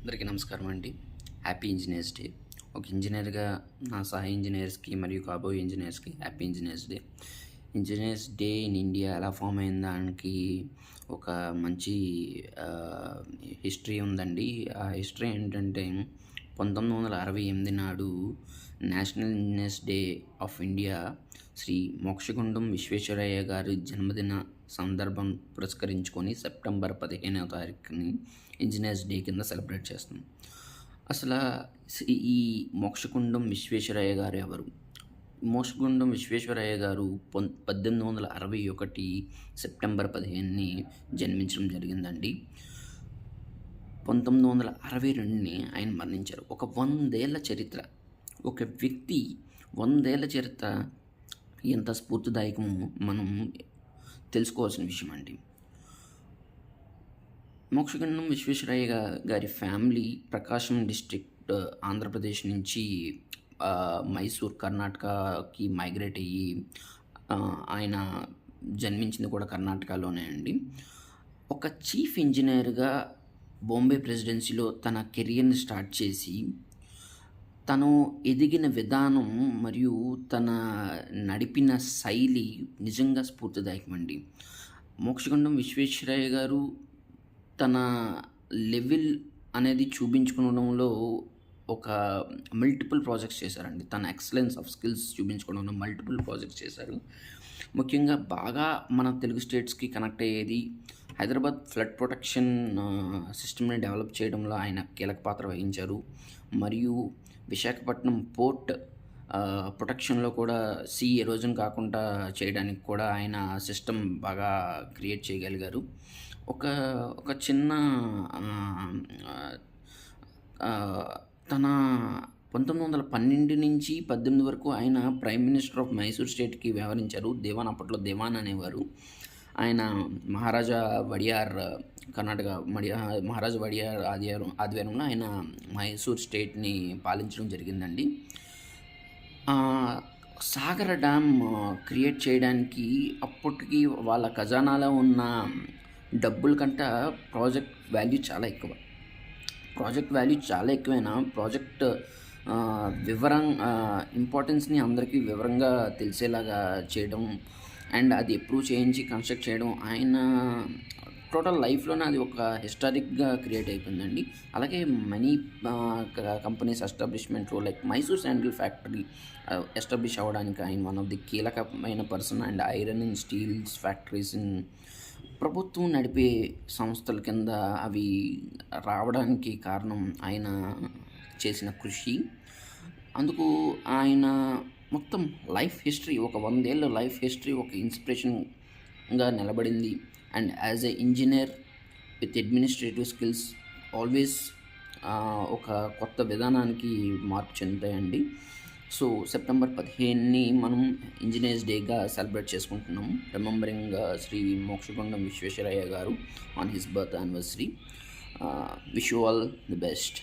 అందరికీ నమస్కారం అండి. Happy engineers day. ఒక ఇంజినీర్‌గా నా సహా ఇంజినీర్స్‌కి మరియు కాబోయే ఇంజినీర్స్‌కి happy engineers day. Engineers day in India ఎలా ఫార్మ్ అయిన దానికి ఒక మంచి ఆహ్, హిస్టరీ ఉందండి. ఆ హిస్టరీ ఏంటంటే 1968 నాడు national engineers day of India Shri Mokshagundam Visvesvaraya గారి జన్మదిన సందర్భం పురస్కరించుకొని సెప్టెంబర్ 15వ తారీఖుని ఇంజినీర్స్ డే కింద సెలబ్రేట్ చేస్తున్నాం. అసలా ఈ మోక్షగుండం విశ్వేశ్వరయ్య గారు ఎవరు? మోక్షగుండం విశ్వేశ్వరయ్య గారు 1861 సెప్టెంబర్ 15ని జన్మించడం జరిగిందండి. 1962 ఆయన మరణించారు. ఒక 100 ఏళ్ల చరిత్ర. ఒక వ్యక్తి 100 ఏళ్ల చరిత్ర ఎంత స్ఫూర్తిదాయకమో మనం తెలుసుకోవాల్సిన విషయం అండి. మోక్షగుండం విశ్వేశ్వరయ్య గారి ఫ్యామిలీ ప్రకాశం డిస్ట్రిక్ట్ ఆంధ్రప్రదేశ్ నుంచి మైసూర్ కర్ణాటకకి మైగ్రేట్ అయ్యి ఆయన జన్మించింది కూడా కర్ణాటకలోనే అండి. ఒక చీఫ్ ఇంజినీర్‌గా బాంబే ప్రెసిడెన్సీలో తన కెరియర్‌ని స్టార్ట్ చేసి, తను ఎదిగిన విధానం మరియు తన నడిపిన శైలి నిజంగా స్ఫూర్తిదాయకమండి. మోక్షగుండం విశ్వేశ్వరయ్య గారు తన లెవెల్ అనేది చూపించుకోవడంలో ఒక మల్టిపుల్ ప్రాజెక్ట్స్ చేశారండి. తన ఎక్సలెన్స్ ఆఫ్ స్కిల్స్ చూపించుకోవడంలో మల్టిపుల్ ప్రాజెక్ట్స్ చేశారు. ముఖ్యంగా బాగా మన తెలుగు స్టేట్స్‌కి కనెక్ట్ అయ్యేది హైదరాబాద్ ఫ్లడ్ ప్రొటెక్షన్ సిస్టమ్‌ని డెవలప్ చేయడంలో ఆయన కీలక పాత్ర వహించారు. మరియు విశాఖపట్నం పోర్ట్ ప్రొటెక్షన్‌లో కూడా సీ ఎరోజన్ కాకుండా చేయడానికి కూడా ఆయన సిస్టమ్ బాగా క్రియేట్ చేయగలిగారు. ఒక ఒక చిన్న తన 1912-18 వరకు ఆయన ప్రైమ్ మినిస్టర్ ఆఫ్ మైసూర్ స్టేట్‌కి వ్యవహరించారు. దివాన్ అప్పట్లో దివాన్ అనేవారు. ఆయన మహారాజా వడియార్ కర్ణాటక మహారాజా వడియార్ ఆధ్వర్యంలో ఆయన మైసూర్ స్టేట్‌ని పాలించడం జరిగిందండి. సాగర డ్యామ్ క్రియేట్ చేయడానికి అప్పటికి వాళ్ళ ఖజానాలో ఉన్న డబ్బుల కంట ప్రాజెక్ట్ వాల్యూ చాలా ఎక్కువ. ప్రాజెక్ట్ వాల్యూ చాలా ఎక్కువైనా ప్రాజెక్ట్ ఇంపార్టెన్స్‌ని అందరికీ వివరంగా తెలిసేలాగా చేయడం అండ్ అది అప్రూవ్ చేయించి కన్స్ట్రక్ట్ చేయడం ఆయన టోటల్ లైఫ్‌లోనే అది ఒక హిస్టారిక్‌గా క్రియేట్ అయిపోయిందండి. అలాగే మనీ కంపెనీస్ ఎస్టాబ్లిష్‌మెంట్‌లో like Mysore sandal factory establish అవ్వడానికి ఆయన వన్ ఆఫ్ ది కీలకమైన person and iron and steels factories ప్రభుత్వం నడిపే సంస్థల కింద అవి రావడానికి కారణం ఆయన చేసిన కృషి. అందుకు ఆయన మొత్తం లైఫ్ హిస్టరీ ఒక 100 ఏళ్ల లైఫ్ హిస్టరీ ఒక ఇన్స్పిరేషన్‌గా నిలబడింది. And as a engineer with administrative skills always ఒక కొత్త విధానానికి మార్పు చెందుతాయండి. సో సెప్టెంబర్ 15ని మనం ఇంజినీర్స్ డేగా సెలబ్రేట్ చేసుకుంటున్నాము. రిమెంబరింగ్ శ్రీ మోక్షగుండం విశ్వేశ్వరయ్య గారు on his birth anniversary. Wish you all the best.